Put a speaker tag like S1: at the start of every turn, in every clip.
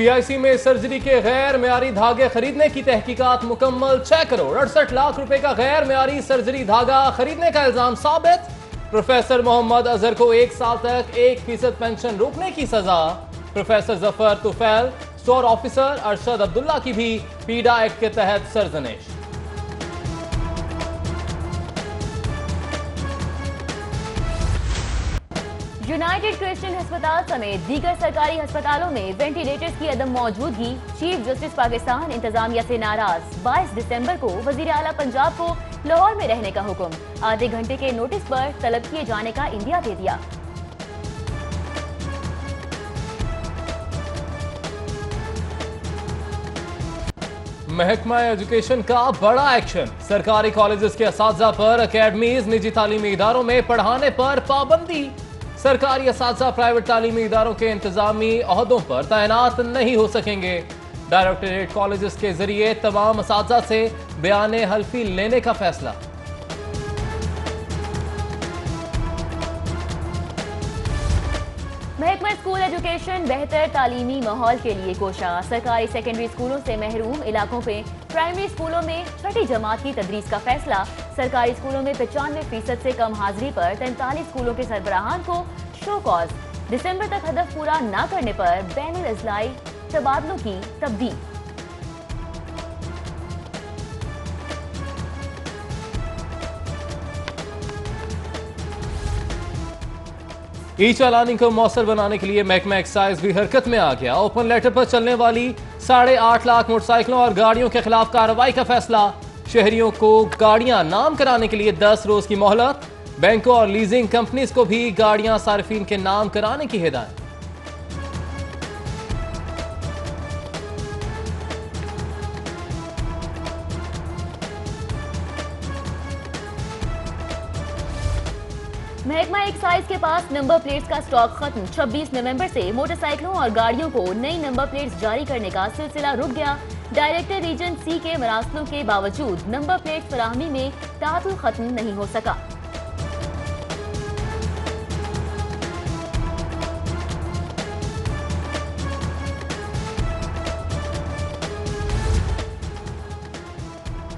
S1: PIC में surgery के गैर मेयारी धागे खरीदने की तहकीकात मुकम्मल। 6 करोड़ 68 लाख रुपए का गैर मेयारी सर्जरी धागा खरीदने का इल्जाम साबित। प्रोफेसर मोहम्मद अजहर को 1 साल तक 1% पेंशन रोकने की सजा। Professor Zafar Tufail, store officer Arshad Abdullah की भी पीडा एक्ट के तहत सरजनिश।
S2: यूनाइटेड क्रिश्चियन अस्पताल समेत दीगर सरकारी अस्पतालों में वेंटिलेटर्स की अदम मौजूदगी। चीफ जस्टिस पाकिस्तान इंतजामिया से नाराज। 22 दिसंबर को वजीर आला पंजाब को लाहौर में रहने का हुक्म। आधे घंटे के नोटिस पर तलब किए जाने का इंदिया दे दिया।
S1: महकमा एजुकेशन का बड़ा एक्शन। सरकारी कॉलेजेस के असातिज़ा पर अकेडमीज, निजी तालीमी इदारों में पढ़ाने पर पाबंदी। सरकारी असातिज़ा प्राइवेट तालीमी इदारों के इंतजामी ओहदों पर तैनात नहीं हो सकेंगे। डायरेक्टरेट कॉलेजेस के जरिए तमाम असातिज़ा से बयान हल्फी लेने का फैसला।
S2: महकमा स्कूल एजुकेशन बेहतर तालीमी माहौल के लिए कोशा। सरकारी सेकेंडरी स्कूलों से महरूम इलाकों में प्राइमरी स्कूलों में छठी जमात की तदरीस का फैसला। सरकारी स्कूलों में 95% से कम हाजिरी पर 43 स्कूलों के सरबराहान को शो कॉज। दिसंबर तक हदफ पूरा न करने पर बैनुल अजलाई तबादलों की तब्दील।
S1: ई चालानी को मौसर बनाने के लिए महकमा एक्साइज भी हरकत में आ गया। ओपन लेटर पर चलने वाली 8.5 लाख मोटरसाइकिलों और गाड़ियों के खिलाफ कार्रवाई का फैसला। शहरियों को गाड़ियां नाम कराने के लिए 10 रोज की मोहलत। बैंकों और लीजिंग कंपनीज को भी गाड़ियां सार्फिन के नाम कराने की हिदायत।
S2: महकमा एक्साइज के पास नंबर प्लेट्स का स्टॉक खत्म। 26 नवंबर से मोटरसाइकिलों और गाड़ियों को नई नंबर प्लेट्स जारी करने का सिलसिला रुक गया। डायरेक्टर रीजन सी के मरासलों के बावजूद नंबर प्लेट्स फराहमी में तातुल खत्म नहीं हो सका।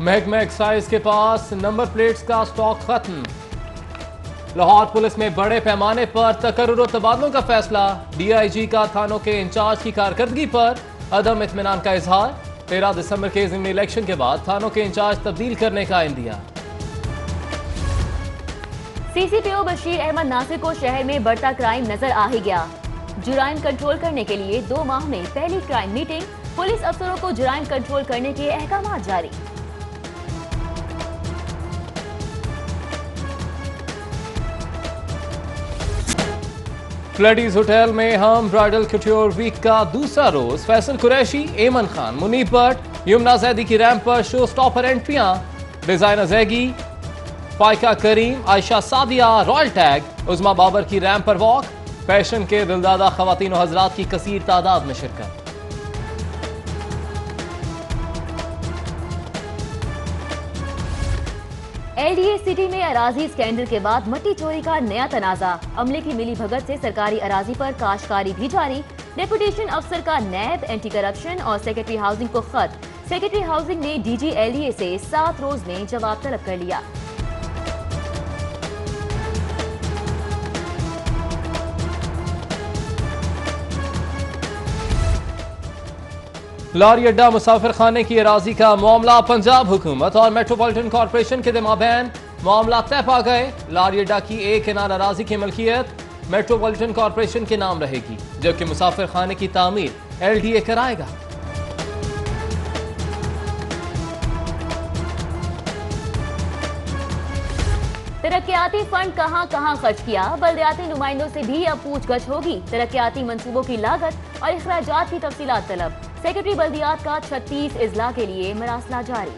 S1: महकमा एक्साइज के पास नंबर प्लेट्स का स्टॉक खत्म। लाहौर पुलिस में बड़े पैमाने पर तकर्रुर और तबादलों का फैसला। डीआईजी का थानों के इंचार्ज की कारकर्दगी पर अदम इत्मीनान का इजहार। 13 दिसंबर के ज़िमनी इलेक्शन के बाद थानों के इंचार्ज तब्दील करने का इंदिया।
S2: सीसीपीओ बशीर अहमद नासिर को शहर में बढ़ता क्राइम नजर आ ही गया। जुराइम कंट्रोल करने के लिए 2 माह में पहली क्राइम मीटिंग। पुलिस अफसरों को जुराइम कंट्रोल करने के अहकाम जारी।
S1: फ्लडीज होटल में हम ब्राइडल कट्योर वीक का दूसरा रोज। फैसल कुरैशी, एमन खान, मुनीब भट्ट, यमुना जैदी की रैंप पर शो स्टॉपर एंट्रियां। डिजाइनर जैगी, फाइका करीम, आयशा सादिया, रॉयल टैग, उज़मा बाबर की रैंप पर वॉक। फैशन के दिलदादा खवातीन और हजरात की कसीर तादाद में शिरकत।
S2: एलडीए सिटी में अराजी स्कैंडल के बाद मट्टी चोरी का नया तनाजा। अमले की मिली भगत से सरकारी अराजी पर काश्तकारी भी जारी। डेपुटेशन अफसर का नैब, एंटी करप्शन और सेक्रेटरी हाउसिंग को खत। सेक्रेटरी हाउसिंग ने डीजी एलडीए से 7 रोज में जवाब तलब कर लिया।
S1: लारी अड्डा मुसाफिर खाने की अराजी का मामला पंजाब हुकूमत और मेट्रोपॉलिटन कॉर्पोरेशन के दरमियान मामला तय पा गए। लारी अड्डा की एक किनार अराजी की मलकियत मेट्रोपॉलिटन कॉर्पोरेशन के नाम रहेगी, जबकि मुसाफिर खाने की तामीर एलडीए कराएगा।
S2: तरक्याती फंड कहां कहां खर्च किया, बल्दियाती नुमाइंदों से भी अब पूछगछ होगी। तरक्याती मंसूबों की लागत और इखराजात की तफसीलात तलब। सेक्रेटरी बल्दियात का 36 इजला के लिए मरासला जारी।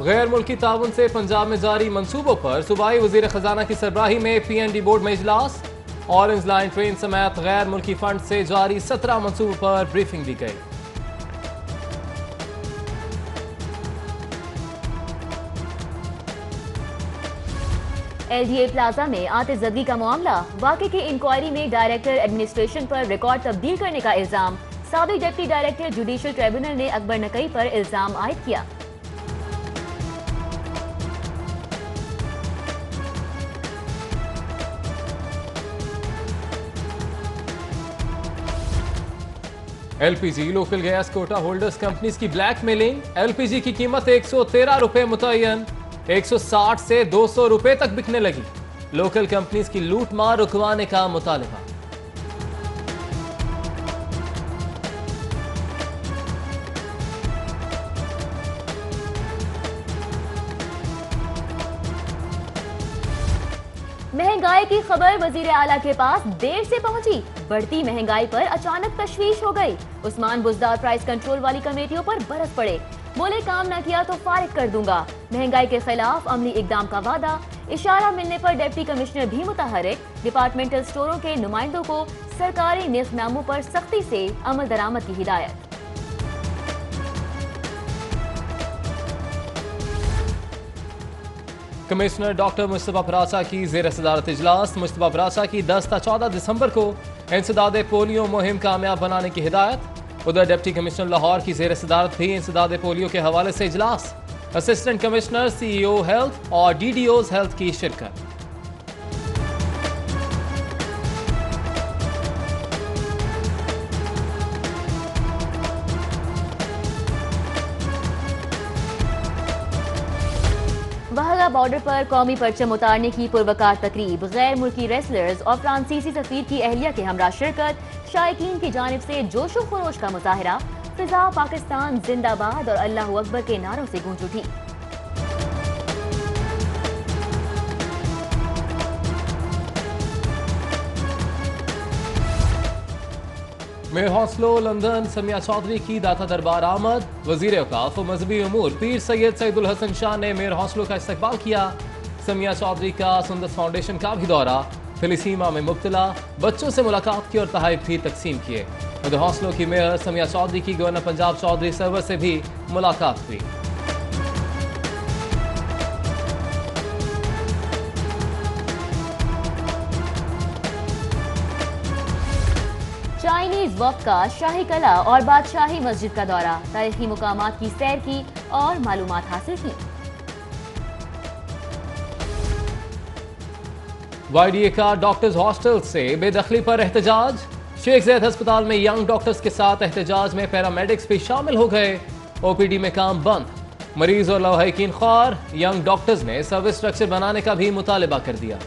S1: गैर मुल्की ताउन से पंजाब में जारी मंसूबों पर सूबाई वजीर खजाना की सरबराही में पीएनडी बोर्ड में इजलास। ऑरेंज लाइन ट्रेन समेत गैर मुल्की फंड से जारी 17 मंसूबों पर ब्रीफिंग दी गई।
S2: LDA प्लाजा में आतिशज़दगी का मामला, वाकई की इंक्वायरी में डायरेक्टर एडमिनिस्ट्रेशन पर रिकॉर्ड तब्दील करने का इल्जाम। साबिक डिप्टी डायरेक्टर जुडिशियल ट्रिब्यूनल ने अकबर नकई पर इल्जाम आयद किया।
S1: LPG local gas quota holders companies की ब्लैकमेलिंग। LPG की कीमत 113 रुपए मुतय्यन 160 से 200 रुपए तक बिकने लगी। लोकल कंपनीज की लूट मार रुकवाने का मुतालबा।
S2: महंगाई की खबर वजीर आला के पास देर से पहुंची। बढ़ती महंगाई पर अचानक तशवीश हो गई। उस्मान बुज़दार प्राइस कंट्रोल वाली कमेटियों पर बरस पड़े। बोले काम न किया तो फारिग कर दूंगा। महंगाई के खिलाफ अमली इकदाम का वादा। इशारा मिलने पर डिप्टी कमिश्नर भी मुतहरिक। डिपार्टमेंटल स्टोरों के नुमाइंदों को सरकारी निज़नामों पर सख्ती से अमल दरामद की हिदायत।
S1: कमिश्नर डॉक्टर मुस्तफा फरासा की ज़ेर सदारत इजलास। मुस्तफा फरासा की 10 ता 14 दिसंबर को इंसदाद पोलियो मुहिम कामयाब बनाने की हिदायत। उधर डिप्टी कमिश्नर लाहौर की ज़ेर सदारत भी इंसदाद पोलियो के हवाले से इजलास। असिस्टेंट कमिश्नर, CEO हेल्थ और DDOs हेल्थ की शिरकत।
S2: वाहगा बॉर्डर पर कौमी परचम उतारने की पुरवकार तकरीब। गैर मुल्की रेसलर्स और फ्रांसीसी सफीर की अहलिया के हमरा शिरकत। शायकीन की जानिब से जोशो खरोश का मुजाहरा। फिजा पाकिस्तान जिंदाबाद और अल्लाहू अकबर के नारों से गूंज उठी।
S1: मेयर हौसलो लंदन समिया चौधरी की दाता दरबार आमद। वजीर औकाफ और मजहबी उमूर पीर सैयद सईदुल हसन शाह ने मेयर हौसलो का इस्तकबाल किया। समिया चौधरी का सुंदस फाउंडेशन का भी दौरा। थैलेसीमा में मुब्तला बच्चों से मुलाकात की और तहफ़ भी तकसीम किए। उधर हौसलो की मेयर समिया चौधरी की गवर्नर पंजाब चौधरी सरवर से भी मुलाकात हुई।
S2: चाइनीज वफ्द का शाही कला और बादशाही मस्जिद का दौरा। तारीखी मुकामात की सैर की और मालूमात हासिल की।
S1: YDA का डॉक्टर्स हॉस्टल से बेदखली पर एहतजाज। शेख ज़ैद अस्पताल में यंग डॉक्टर्स के साथ एहतजाज में पैरामेडिक्स भी शामिल हो गए। OPD में काम बंद। मरीज और लवाहिकीन ख्वार। यंग डॉक्टर्स ने सर्विस स्ट्रक्चर बनाने का भी मुतालबा कर दिया।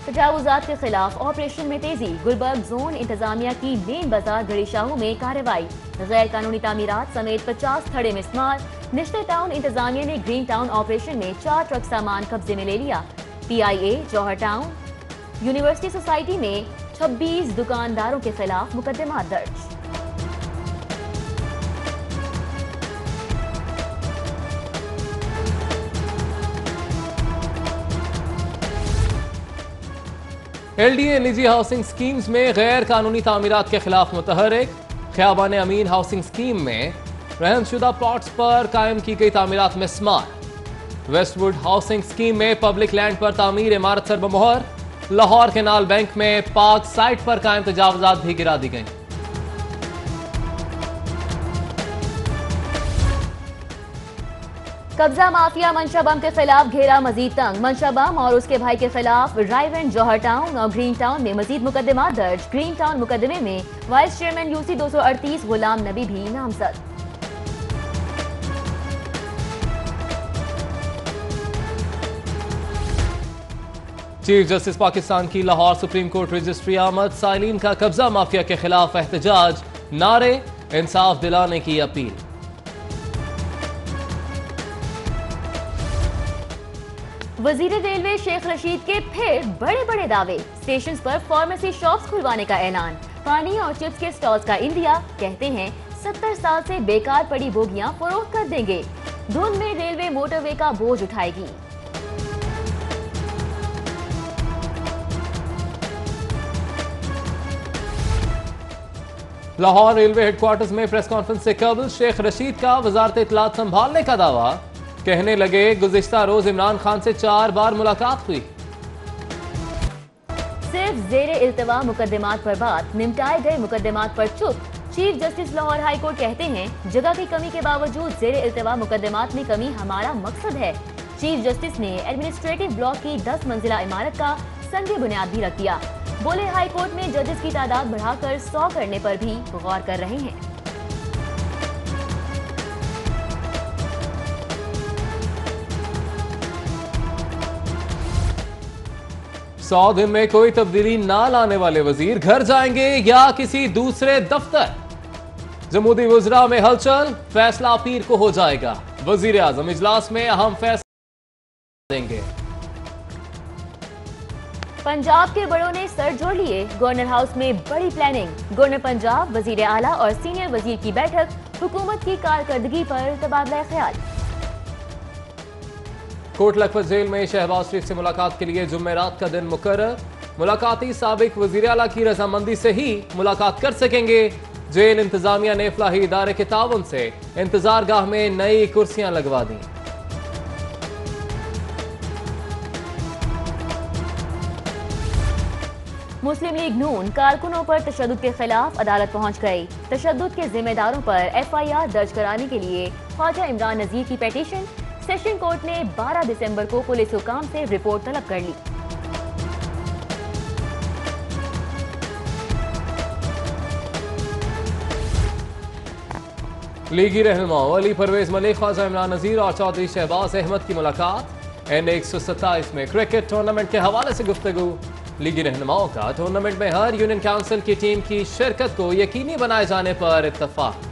S2: तजावुजात के खिलाफ ऑपरेशन में तेजी। गुलबर्ग जोन इंतजामिया की मेन बाजार गड़ी शाहू में कार्रवाई। गैर कानूनी तामीरात समेत 50 थड़े मिस्मार। निश्ते टाउन इंतजामिया ने ग्रीन टाउन ऑपरेशन में 4 ट्रक सामान कब्जे में ले लिया। PIA जौहर टाउन यूनिवर्सिटी सोसाइटी में 26 दुकानदारों के खिलाफ मुकदमा दर्ज।
S1: LDA निजी हाउसिंग स्कीम्स में गैर कानूनी तामीरात के खिलाफ मुतहरिक। ख्याबान अमीन हाउसिंग स्कीम में रहमशुदा प्लॉट्स पर कायम की गई तामीरात में स्मार। वेस्टवुड हाउसिंग स्कीम में पब्लिक लैंड पर तामीर इमारत सरबमोहर। लाहौर केनाल बैंक में पार्क साइट पर कायम तजावुजात भी गिरा दी गई।
S2: कब्जा माफिया मंशा बम के खिलाफ घेरा मजीद तंग। मंशा बम और उसके भाई के खिलाफ रायवेंड जौहर टाउन और ग्रीन टाउन में मजीद मुकदमा दर्ज। ग्रीन टाउन मुकदमे में vice chairman UC 238 Ghulam Nabi भी नामजद।
S1: चीफ जस्टिस पाकिस्तान की लाहौर सुप्रीम कोर्ट रजिस्ट्री आमद। साइलिन का कब्जा माफिया के खिलाफ एहतजाज। नारे इंसाफ दिलाने की अपील।
S2: वजीर रेलवे शेख रशीद के फिर बड़े बड़े दावे। स्टेशन पर फार्मेसी शॉप्स खुलवाने का ऐलान। पानी और चिप्स के स्टॉल्स का इंदिया। कहते हैं 70 साल से बेकार पड़ी बोगियां फरोख्त कर देंगे। धुंध में रेलवे मोटरवे का बोझ उठाएगी।
S1: लाहौर रेलवे हेडक्वार्टर्स में प्रेस कॉन्फ्रेंस से कबल शेख रशीद का वजारत इत्तलात संभालने का दावा। कहने लगे गुज़िश्ता रोज इमरान खान से 4 बार मुलाकात हुई।
S2: सिर्फ जेर इल्तवा मुकदमात पर बात, निपटाए गए मुकदमात पर चुप। Chief justice Lahore high court कहते हैं जगह की कमी के बावजूद जेर इल्तवा मुकदमात में कमी हमारा मकसद है। चीफ जस्टिस ने एडमिनिस्ट्रेटिव ब्लॉक की 10 मंजिला इमारत का संग बुनियाद भी रख दिया। बोले हाई कोर्ट में जजेस की तादाद बढ़ाकर 100 करने पर भी गौर कर रहे हैं।
S1: सौ दिन में कोई तब्दीली ना लाने वाले वजीर घर जाएंगे या किसी दूसरे दफ्तर। जमूदी वज़रा में हलचल, फैसला पीर को हो जाएगा। वजीर आजम इजलास में अहम फैसला देंगे।
S2: पंजाब के बड़ों ने सर जोड़ लिए, गवर्नर हाउस में बड़ी प्लानिंग। गवर्नर पंजाब, वजीर आला और सीनियर वजीर की बैठक, हुकूमत की कारकर्दगी पर तबादला ख्याल।
S1: कोट लखपत जेल में शहबाज शरीफ से मुलाकात के लिए जुमेरात का दिन मुकर्रर। मुलाकाती साबिक वजीर आला की रजामंदी से ही मुलाकात कर सकेंगे। जेल इंतजामिया ने फलाही इदारे के ताउन से इंतजार गाह में नई कुर्सियां लगवा दी।
S2: मुस्लिम लीग नून कारकुनों पर तशद्दुद के खिलाफ अदालत पहुंच गई। तशद्दुद के जिम्मेदारों पर FIR दर्ज कराने के लिए ख्वाजा इमरान नजीर की पिटीशन सेशन कोर्ट ने 12 दिसंबर को पुलिस हुकाम से रिपोर्ट तलब कर ली।
S1: लीगी रहनुमाओं अली परवेज मलिक, ख्वाजा इमरान नजीर और चौधरी शहबाज अहमद की मुलाकात। N127 में क्रिकेट टूर्नामेंट के हवाले से गुफ्तगू। लीगी रहनुमाओं का टूर्नामेंट में हर यूनियन काउंसिल की टीम की शिरकत को यकीनी बनाए जाने पर इत्तफाक।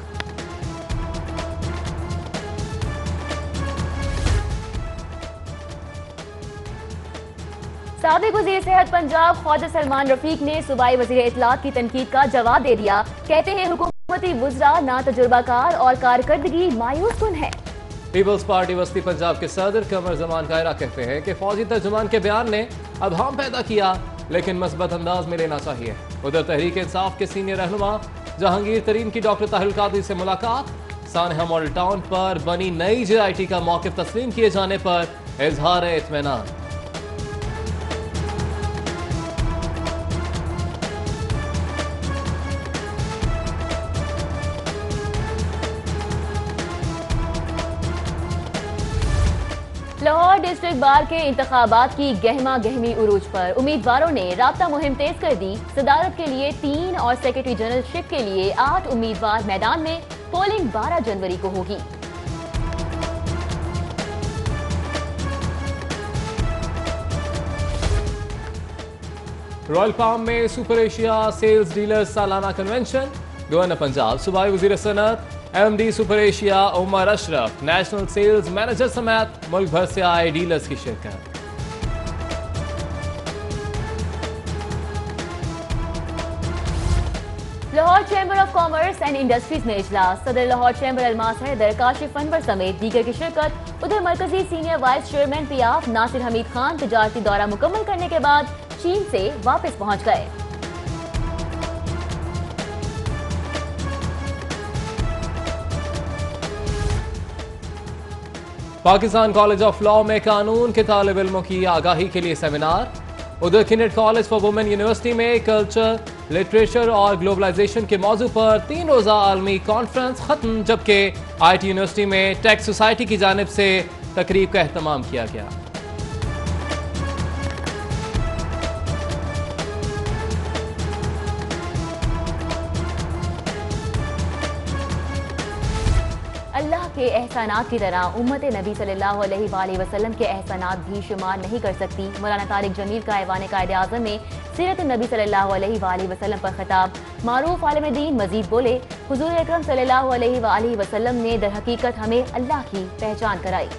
S2: साबिक वजीर सेहत पंजाब ख्वाजा सलमान रफीक ने सूबाई वजीर इत्तलात की तनकीद का जवाब दे दिया। कहते हैं हुकूमती वुज़रा ना तजुर्बाकार और कारकर्दगी मायूस कुन है।
S1: पीपल्स पार्टी वस्ती पंजाब के सदर कमर जमान कायरा कहते हैं कि फौजी तर्जुमान के बयान ने अभाम पैदा किया, लेकिन मस्बत अंदाज में लेना चाहिए। उधर तहरीक इंसाफ के सीनियर रहनुमा जहांगीर तरीन की डॉक्टर ताहिल कादरी से मुलाकात। सानहा मॉडल टाउन पर बनी नई JIT का मौक़िफ़ तस्लीम किए जाने पर इजहार इत्मीनान।
S2: लाहौर डिस्ट्रिक्ट बार के इंतखाबात की गहमा गहमी उरूज पर उम्मीदवारों ने राब्ता मुहिम तेज कर दी। सदारत के लिए 3 और सेक्रेटरी जनरलशिप के लिए 8 उम्मीदवार मैदान में। पोलिंग 12 जनवरी को होगी।
S1: रॉयल पाम में सुपर एशिया सेल्स डीलर्स सालाना कन्वेंशन। गवर्नर पंजाब, सूबाई वजीर सनत, MD super Asia Umar Ashraf, national sales manager समेत मुल्क भर से आए डीलर्स की शिरकत।
S2: Lahore chamber of commerce and industries में इजलास। सदर लाहौर चैम्बर अलमास हैदर, काशिफ अनवर समेत दीगर की शिरकत। उधर मरकजी senior vice chairman PIAF Nasir Hamid Khan तिजारती दौरा मुकम्मल करने के बाद चीन से वापस पहुंच गए।
S1: पाकिस्तान कॉलेज ऑफ लॉ में कानून के तालिब इल्मों की आगाही के लिए सेमिनार। उधर Kinet college for women university में कल्चर, लिटरेचर और ग्लोबलाइजेशन के मौजू पर 3 रोज़ा आलमी कॉन्फ्रेंस खत्म, जबकि IT यूनिवर्सिटी में टेक सोसाइटी की जानिब से तकरीब का एहतमाम किया गया।
S2: अल्लाह के एहसानात की तरह उम्मत नबी सल्लल्लाहु अलैहि वसल्लम के एहसानात भी शुमार नहीं कर सकती। मौलाना तारिक जमील का ऐवान कायदे आज़म में सीरत नबी सल्लल्लाहु अलैहि वसल्लम पर खिताब। मारूफ आलिम दीन मजीद बोले, हुजूर अकरम सल्लल्लाहु अलैहि वसल्लम ने दर हकीकत हमें अल्लाह की पहचान कराई।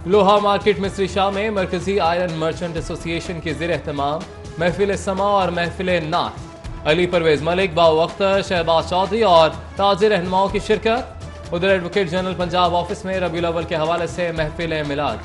S1: लोहा मार्केट मिस्री शाह में मरकजी आयरन मर्चेंट एसोसिएशन के ज़ेर एहतमाम महफिल समा और महफिल नात। अली परवेज मलिक, बाऊ अख्तर, शहबाज चौधरी और ताजिर रहनुमाओं की शिरकत। उधर एडवोकेट जनरल पंजाब ऑफिस में रबीउल अव्वल के हवाले से महफिल मिलाद।